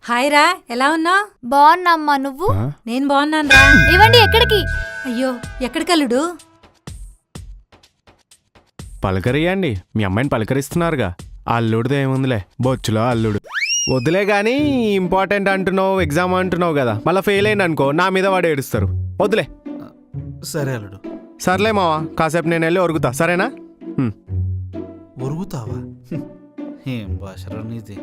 Hi రా, ఎలా ఉన్నావు? బాగున్నామ్మా, నువ్వు? నేను బాగున్నాను రా. ఇవ్వండి. ఎక్కడికి? అయ్యో, ఎక్కడికల్లుడు? పలకరియండి, మీ అమ్మాయిని పలకరిస్తున్నారుగా. అల్లుడిది ఏముందిలే, బొచ్చులో అల్లుడు. వద్దులే కానీ ఇంపార్టెంట్ అంటున్నావు, ఎగ్జామ్ అంటున్నావు కదా, మళ్ళీ ఫెయిల్ అయింది అనుకో నా మీద వాడు ఏడుస్తారు. వద్దులే. సరే అల్లుడు. సర్లే మావా, కాసేపు నేను వెళ్ళి ఒరుగుతా, సరేనా? ఒరుగుతావా? ఏం భాషరా నీది?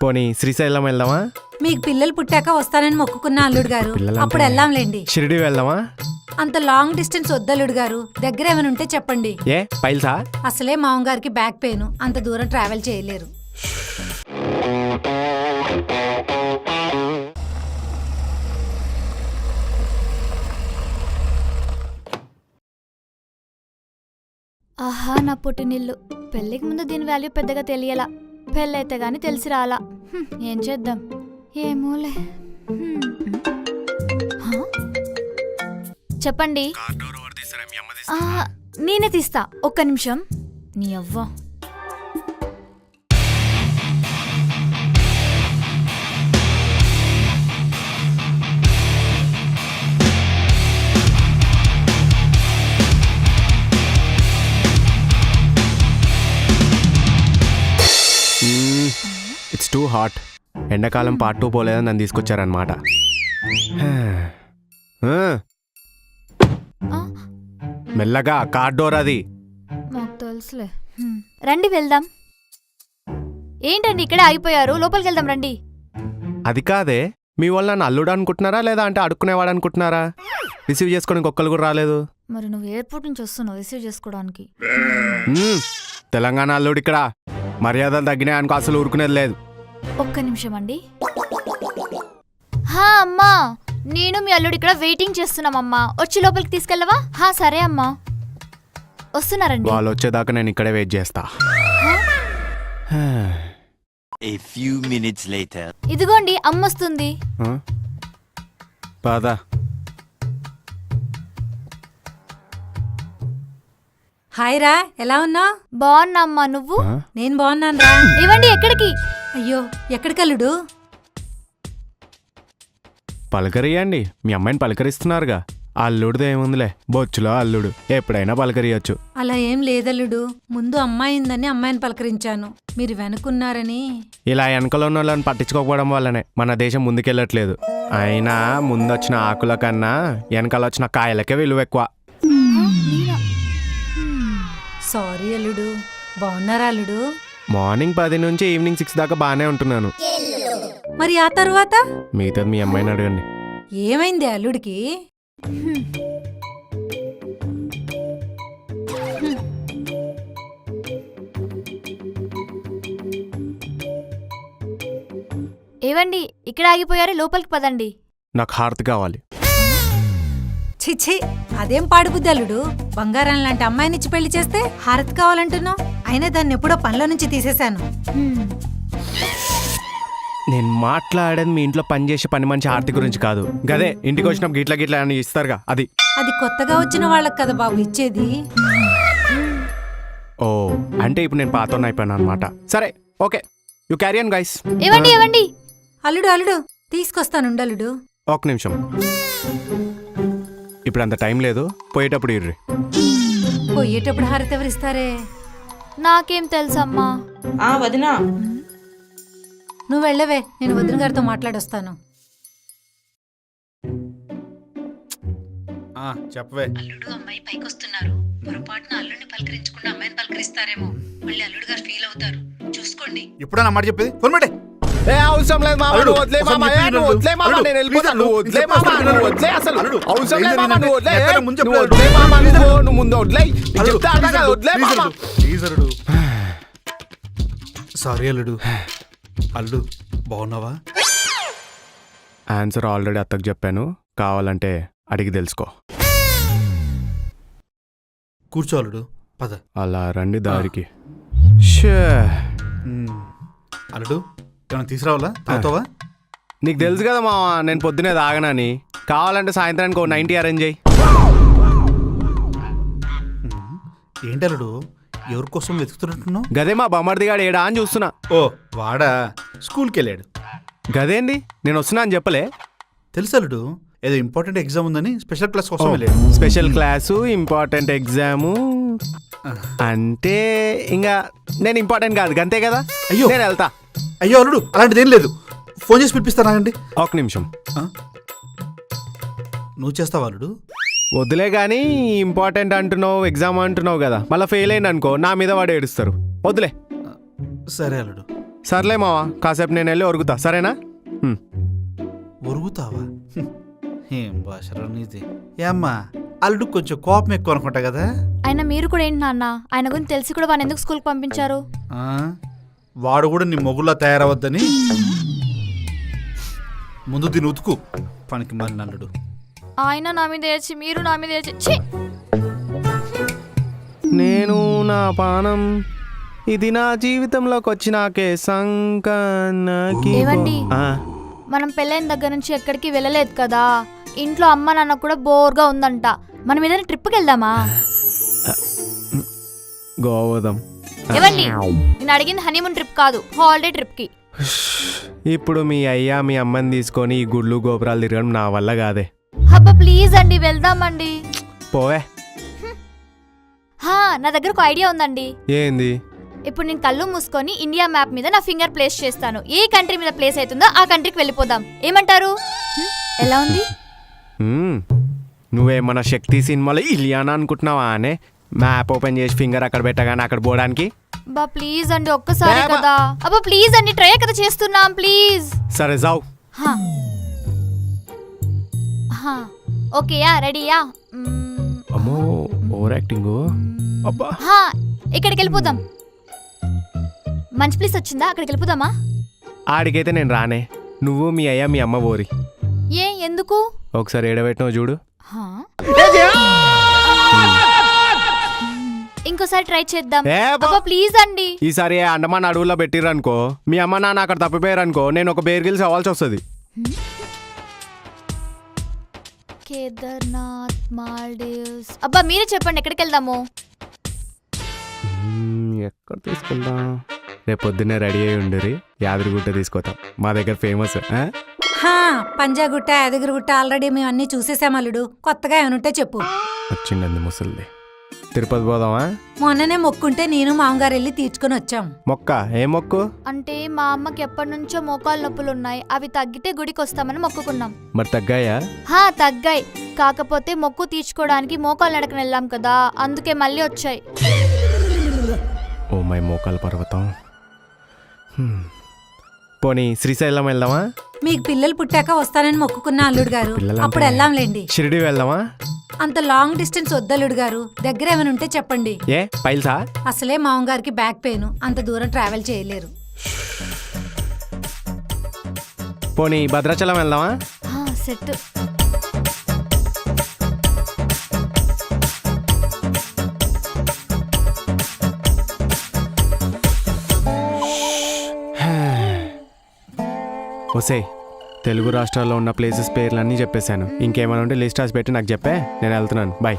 పోనీ శ్రీశైలం వెళ్దామా? మీకు పిల్లలు పుట్టాక వస్తానని మొక్కుకున్న అల్లుడు గారు, అప్పుడు వెళ్దాంలేండి. షిరిడి వెళ్దామా? అంత లాంగ్ డిస్టెన్స్ వద్దల్లుడు గారు, దగ్గర ఏమైనా ఉంటే చెప్పండి. ఏ పైల్సా? అసలే మామగారికి బ్యాక్ పెయిన్, అంత దూరం ట్రావెల్ చేయలేరు. ఆహా, నా పుట్టినిల్లు. పెళ్ళికి ముందు దీని వాల్యూ పెద్దగా తెలియలా, పెళ్ళైతే గాని తెలిసి రాలా. ఏం చేద్దాం? ఏమోలే. చెప్పండి. నేనే తీస్తా, ఒక్క నిమిషం. నీ అవ్వ. It's too hot. ఎండాకాలం పార్ట్ 2 పోలేదని నన్ను తీసుకొచ్చారనమాట. మెల్లగా, కార్ డోర్ అది. మాకు తెలుసులే. రండి వెళ్దాం. ఏంటండి ఇక్కడే ఆగిపోయారు? లోపలికి వెళ్దాం రండి. అది కాదే, మీ వాళ్ళు నన్ను అల్లుడు అనుకుంటున్నారా లేదా అంటే అడుక్కునేవాడు అనుకుంటున్నారా? రిసీవ్ చేసుకోవడానికి ఒక్కరు కూడా రాలేదు. మరి నువ్వు ఎయిర్పోర్ట్ నుంచి వస్తున్నావు రిసీవ్ చేసుకోవడానికి. తెలంగాణ అల్లుడు ఇక్కడ. మర్యాదలు తగ్గినాయి అనుకో, అసలు ఊరుకునేది లేదు. ఒక్క నిమిషం అండి. హా అమ్మా, నేను మీ అల్లుడు ఇక్కడ వెయిటింగ్ చేస్తున్నామమ్మా, వచ్చి లోపలికి తీసుకెళ్ళవా? హా సరే అమ్మా, వస్తున్నారండి. వాళ్ళు వచ్చేదాకా నేను ఇక్కడే వెయిట్ చేస్తా. A few minutes later. ఇదిగోండి అమ్మ వస్తుంది. పద. హాయ్ రా, ఎలా ఉన్నావు? బాగున్నా అమ్మా, నువ్వు? నేను బాగున్నాను రా. ఇవ్వండి. ఎక్కడికి? అయ్యో, ఎక్కడికల్లుడు? పలకరియండి, మీ అమ్మాయిని పలకరిస్తున్నారుగా. అల్లుడిది ఏముందిలే, బొచ్చులో అల్లుడు, ఎప్పుడైనా పలకరియచ్చు. అలా ఏం లేదల్లుడు, ముందు అమ్మాయిందని అమ్మాయిని పలకరించాను, మీరు వెనుకున్నారని. ఇలా వెనకలో ఉన్న వాళ్ళని పట్టించుకోకపోవడం వల్లనే మన దేశం ముందుకెళ్ళట్లేదు. అయినా ముందొచ్చిన ఆకుల కన్నా వెనకాల వచ్చిన కాయలకే విలువ ఎక్కువ. సారీ అల్లుడు. బాగున్నారా అల్లుడు? మార్నింగ్ 10 నుంచి ఈవినింగ్ 6 దాకా బాగానే ఉంటున్నాను. మరి ఆ తర్వాత? మిగతాది మీ అమ్మాయిని అడగండి. ఏమైంది అల్లుడికి? ఏవండి ఇక్కడ ఆగిపోయారు, లోపలికి పదండి. నాకు హారతి కావాలి. చిచ్చి, అదేం పాడుబుద్ది అల్లుడు. బంగారం లాంటి అమ్మాయినిచ్చి పెళ్లి చేస్తే హారతి కావాలంటున్నావు. అయినా దాన్ని ఎప్పుడో పనిలో నుంచి తీసేశాను. నేను మాట్లాడేది మీ ఇంట్లో పనిచేసే పని మంచి హారతి గురించి కాదు. గదే ఇంటికి వచ్చినప్పుడు గిట్ల గిట్ల అని ఇస్తారుగా, అది. అది కొత్తగా వచ్చిన వాళ్ళకి కదా బాబు ఇచ్చేది. ఓ, అంటే ఇప్పుడు నేను పాతోన్న అయిపోయాను అనమాట. సరే, okay, you carry on guys. ఏవండి ఏవండి. అల్లుడు అల్లుడు తీసుకొస్తానుండు అల్లుడు. ఒక నిమిషం, ఇప్పుడు అంత టైం లేదు, పోయేటప్పుడు ఇర్రి. పోయేటప్పుడు హారతి ఎవరిస్తారే? నాకేం తెలుసమ్మా. వదినా, నువ్వు వెళ్ళవే, నేను వదిన గారితో మాట్లాడొస్తాను. చెప్పవే. అల్లుడు అమ్మాయి పైకొస్తున్నారు, పొరపాటున అల్లుడిని పలకరించకుండా అమ్మాయిని పలకరిస్తారేమో, మళ్ళీ అల్లుడు గారు ఫీల్ అవుతారు, చూసుకోండి. ఇప్పుడే నా మాట చెప్పేది. ఫోన్ పెట్టే. అవసరం లేదు మామ, నువ్వు వదిలే మామ, నువ్వు వదిలే మామ, నేను వెళ్ళిపోతాను. నువ్వు వదిలే మామ, నువ్వు వదిలే, అసలు అవసరం లేదు మామ, నువ్వు వదిలే, నువ్వు వదిలే మామ, నువ్వు ముందు వదిలే, చెప్తా కదా, వదిలే మామ. ప్లీజ్ అల్లుడు. సారీ అల్లుడు. అల్లుడు బాగున్నావా? ఆన్సర్ ఆల్రెడీ అత్తకు చెప్పాను, కావాలంటే అడిగి తెలుసుకో. కూర్చో అల్లుడు, పద. అలా రండి దారికి. అల్లుడు ఏమైనా తీసుకురావాలా? తాగుతావా? నీకు తెలుసు కదా మామ, నేను పొద్దునే తాగనని. కావాలంటే సాయంత్రానికి 90 అరేంజ్ అయ్యి. ఏంటి అల్లుడు ఎవరి కోసం వెతుకుతున్నట్టున్నావు? గదే మా బొమ్మడిదిగాడు ఏడా అని చూస్తున్నా. ఓ వాడా, స్కూల్కి వెళ్ళాడు. గదేంది నేను వస్తున్నా అని చెప్పలే? తెలుసు అల్లుడు, ఏదో ఇంపార్టెంట్ ఎగ్జామ్ ఉందని స్పెషల్ క్లాస్ కోసం వెళ్ళాడు. స్పెషల్ క్లాసు, ఇంపార్టెంట్ ఎగ్జాము అంటే ఇంకా నేను ఇంపార్టెంట్ కాదు గంతే కదా. అయ్యో. నేను వెళ్తా. అయ్యో అల్లుడు, అలాంటిది ఏం లేదు. ఫోన్ చేసి పిలిపిస్తానండి. ఒక నిమిషం. నువ్వు చేస్తావా అల్లుడు? వద్దులే కానీ ఇంపార్టెంట్ అంటున్నావు, ఎగ్జామ్ అంటున్నావు కదా, మళ్ళీ ఫెయిల్ అయింది అనుకో నా మీద వాడు ఏడుస్తారు. వద్దులే. సరే అల్లుడు. సర్లే మావా, కాసేపు నేను వెళ్ళి ఒరుగుతా, సరేనా? ఒరుగుతావా? ఏం భాషరా నీది. ఏమ్మా, అల్లుడు కొంచెం కోపం ఎక్కువ అనుకుంటా కదా. అయినా మీరు కూడా ఏంటి నాన్న, ఆయన గురించి తెలిసి కూడా వాడిని ఎందుకు స్కూల్కి పంపించారు? ఆ, వాడు కూడా నీ మొగుల్లా తయారవద్దని ముందు దీన్ని ఉతుకు. పనికి మాలిన అల్లుడు. ఆయన నా మీద ఏడ్చి, మీరు నా మీద ఏడ్చి, ఛీ! నేను నా పానం ఇది నా జీవితంలోకి వచ్చినాకే సంకనకి. ఏవండి? మనం పెళ్ళైన దగ్గర నుంచి ఎక్కడికి వెళ్ళలేదు కదా, ఇంట్లో అమ్మ నాన్న కూడా బోర్గా ఉందంట. మనం ఏదైనా ట్రిప్కి వెళ్దామా? గోవదం. ఏవండి, నేను అడిగింది హనీమూన్ ట్రిప్ కాదు, హాలిడే ట్రిప్కి. ఇప్పుడు మీ అయ్యా మీ అమ్మని తీసుకొని ఈ గుళ్ళు గోపురాలు తిరగడం నా వల్ల కాదే. అబ్బా ప్లీజ్ అండి, వెళ్దామండి. పోవే. నా దగ్గర ఒక ఐడియా ఉందండి. ఏంది? ఇప్పుడు నేను కళ్ళు మూసుకొని ఇండియా మ్యాప్ మీద నా ఫింగర్ ప్లేస్ చేస్తాను. ఏ కంట్రీ మీద ప్లేస్ అవుతుందో ఆ కంట్రీకి వెళ్ళిపోదాం. ఏమంటారు? ఎలా ఉంది? నువ్వేమన్నా శక్తి సినిమాలో ఇలియానా అనుకుంటున్నావా అనే? మ్యాప్ ఓపెన్ చేసి ఫింగర్ అక్కడ పెట్టగానే అక్కడ పోవడానికి. బా ప్లీజ్ అండి, ఒక్కసారి కదా. అబ్బా ప్లీజ్ అండి, ట్రై కదా చేస్తున్నాం, ప్లీజ్. సరే జావ్. ఓకేయా, రెడీయా? అమ్మో ఓవర్ యాక్టింగ్. అబ్బా ఇక్కడికి వెళ్ళిపోదాం. మంచి ప్లేస్ వచ్చిందా, అక్కడికి వెళ్ళిపోదామా? ఆడికైతే నేను రానే. నువ్వు మీ అయ్యా మీ అమ్మ పోరి. ఎందుకు? ఒకసారి ఏడబెట్టినావు చూడు. ఇంకోసారి ట్రై చేద్దాం. ప్లీజ్ అండి. ఈసారి అండమాన్ అడవుల్లో పెట్టిరనుకో, మీ అమ్మ నాన్న అక్కడ తప్పిపోయారనుకో, నేను ఒక బేర్ గిల్స్ అవ్వాల్సి వస్తుంది. కేదార్నాథ్, మాల్డీవ్స్. అబ్బా మీరే చెప్పండి, ఎక్కడికి వెళ్దాము? ఎక్కడ తీసుకుందాం? రేపు పొద్దున్నే రెడీ అయి ఉండరు, యాదగిరిగుట్ట తీసుకొస్తాం. మా దగ్గర ఫేమస్. పంజాగుట్ట, యాదగిరిగుట్ట ఆల్రెడీ మేము అన్ని చూసేసాం అల్లుడు. కొత్తగా ఏమనుంటే చెప్పు. వచ్చిండంది ముసలిది. తిరుపతి పోదామా? మొన్ననే మొక్కుంటే నేను మామగారు వెళ్ళి తీర్చుకొని వచ్చాం. మొక్క ఏ మొక్కు? అంటే మా అమ్మకి ఎప్పటి నుంచో మోకాలు నొప్పులు ఉన్నాయి, అవి తగ్గితే గుడికి వస్తామని మొక్కుకున్నాం. మరి తగ్గాయా? తగ్గాయి. కాకపోతే మొక్కు తీర్చుకోవడానికి మోకాలు నడకని వెళ్ళాం కదా, అందుకే మళ్ళీ వచ్చాయి. ఓ మై మోకాల పర్వతం. పోనీ శ్రీశైలం వెళ్దామా? మీకు పిల్లలు పుట్టాక వస్తానని మొక్కుకున్నా అల్లుడు గారు, అప్పుడు వెళ్దాంలేండి. షిరిడి వెళ్దామా? అంత లాంగ్ డిస్టెన్స్ వద్దల్లుడు గారు, దగ్గర ఏమైనా ఉంటే చెప్పండి. ఏ పైల్సా? అసలే మామగారికి బ్యాక్ పెయిన్, అంత దూరం ట్రావెల్ చేయలేరు. పోనీ భద్రాచలం వెళ్దామా? సెట్. ఒసే, తెలుగు రాష్ట్రాల్లో ఉన్న ప్లేసెస్ పేర్లన్నీ చెప్పేశాను. ఇంకేమైనా ఉంటే లిస్ట్ రాసి పెట్టి నాకు చెప్పే, నేను వెళ్తున్నాను. బాయ్.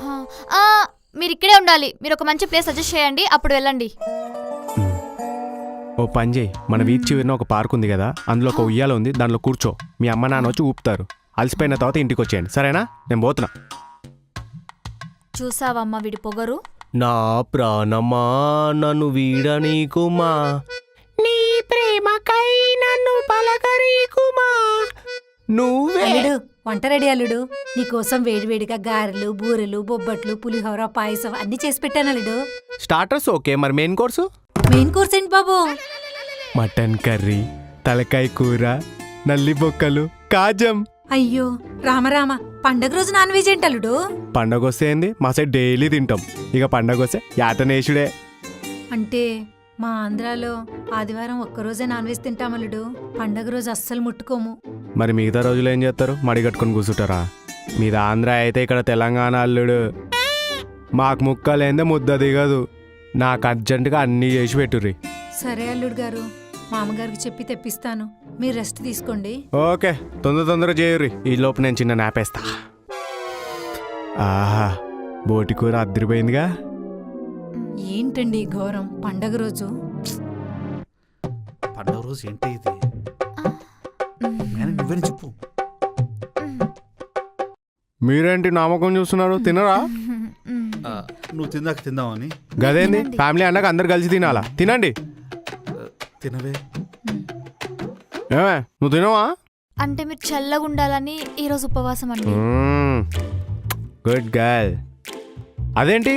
మీరు ఇక్కడే ఉండాలి. మీరు ఒక మంచి ప్లేస్ సజెస్ట్ చేయండి, అప్పుడు వెళ్ళండి. ఓ పని చేయి, మన వీధి చివరిన ఒక పార్క్ ఉంది కదా, అందులో ఒక ఉయ్యాల ఉంది, దానిలో కూర్చో. మీ అమ్మ నాన్న వచ్చి ఊపుతారు. అలసిపోయిన తర్వాత ఇంటికి వచ్చేయండి, సరేనా? నేను పోతున్నా. చూసావమ్మా వీడి పొగరు. నా ప్రాణమా నన్ను వీడనీకుమా, నీ ప్రేమకై నన్ను పలకరీకుమా. నువ్వే అల్లుడు, వంట రెడీ అల్లుడు. నీకోసం వేడివేడిగా గారెలు, బూరెలు, బొబ్బట్లు, పులిహోర, పాయసం అన్ని చేసి పెట్టాను అల్లుడు. స్టార్టర్స్ ఓకే, మరి మెయిన్ కోర్సు? మెయిన్ కోర్స్ ఏంటి బాబు? మటన్ కర్రీ, తలకాయ కూర, నల్లి బొక్కలు, కాజం. అయ్యో రామరామ, పండగ రోజు నాన్ వెజ్ ఏంటి అల్లుడు? పండగ వస్తే ఏంది, మా సైడ్ డైలీ తింటాం. ఇక పండగ వస్తే యాతనేషుడే. అంటే మా ఆంధ్రాలో ఆదివారం ఒక్కరోజే నాన్ వెజ్ తింటాం అల్లుడు. పండగ రోజు అస్సలు ముట్టుకోము. మరి మిగతా రోజులు ఏం చేస్తారు? మడి కట్టుకొని కూర్చుంటారా? మీద ఆంధ్ర అయితే ఇక్కడ తెలంగాణ అల్లుడు. మాకు ముక్కలేందే ముద్ద దిగదు. నాకు అర్జెంటుగా అన్నీ చేసి పెట్టుర్రి. సరే అల్లుడు గారు, మామగారికి చెప్పి తెప్పిస్తాను. మీరు రెస్ట్ తీసుకోండి. ఓకే, తొందరగా చేయుర్రి. ఈ లోపు నేను చిన్న నాపేస్తా. ఆహా, బోటి కూర అద్దరిపోయిందిగా. ఏంటి ఏంటండి ఈ ఘోరం పండగ రోజు? పండగ రోజు ఏంటి ఇది? నేను నువ్వేని చెప్పు. మీరేంటి నామకం చూస్తున్నారు? తినరా? ఆ, నువ్వు తిందాక తిందామని. గదేంది ఫ్యామిలీ అన్నాక అందరు కలిసి తినాలా? తినండి. తినవే. ఏమే నువ్వు తినవా? అంటే మీరు చల్లగా ఉండాలని ఈరోజు ఉపవాసం అండి. Good girl. అదేంటి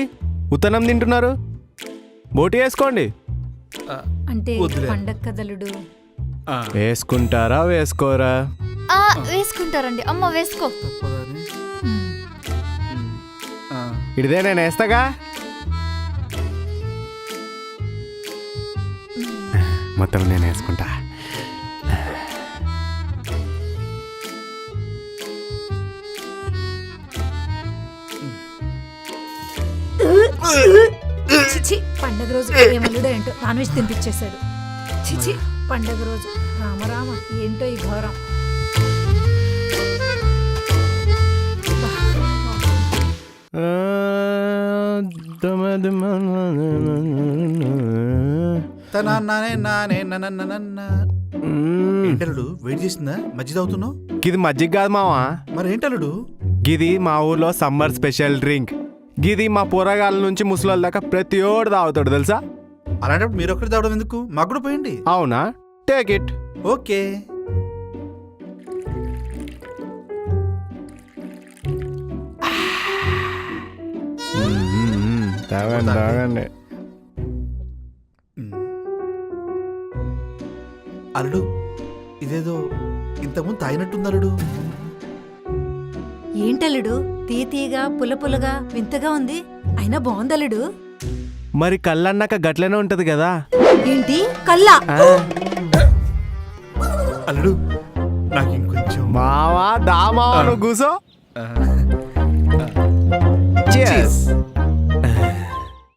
ఉత్తనం తింటున్నారు? బోటి వేసుకోండి. ఆ, అంటే వద్దులే. పండగ కదలుడు. ఆ, వేసుకుంటారా వేసుకోరా? ఆ, వేసుకుంటారండి. అమ్మ వేసుకో. తప్పదని. మ్మ్. ఆ, ఇడిదే నేను వేస్తాగా. మొత్తం నేను వేసుకుంటా. చిచి పండగ రోజు ఏమల్లుడో ఏంటో నాన్ వెజ్ తినిపించేశాడు. చిచి పండగ రోజు రామరామ ఏంటో ఈ ఘోరం. తనన్నానే నానే ననన్ననన్న. ఏంటలుడు వెయిట్ చేసిందా? మజ్జిగ తాగుతున్నావు? గిది మజ్జిగ కాదు మావా, మరి ఏంటలుడు? గిది మా ఊర్లో సమ్మర్ స్పెషల్ డ్రింక్. గిది మా పోరగాళ్ళ నుంచి ముసలోళ్ళ దాకా ప్రతి ఓడు తాగుతాడు తెలుసా. అలాంటప్పుడు మీరు ఒక్కటి తాగడం ఎందుకు? మాకు కూడా పోయండి. అవునా? Take it. ఓకే. తాగండి తాగండి. అల్లుడు ఇదేదో ఇంతకుముందు తాగినట్టుంది అల్లుడు. ఏంటల్లుడు తీయగా పులపులగా వింతగా ఉంది. అయినా బాగుందల్లుడు. మరి కళ్ళన్నాక గట్లనే ఉంటది కదా. ఏంటి కల్లా? అల్లుడు నాకు ఇంకొంచెం. మావా దా మావా, నువ్వు కూసో. Cheers. Cheers.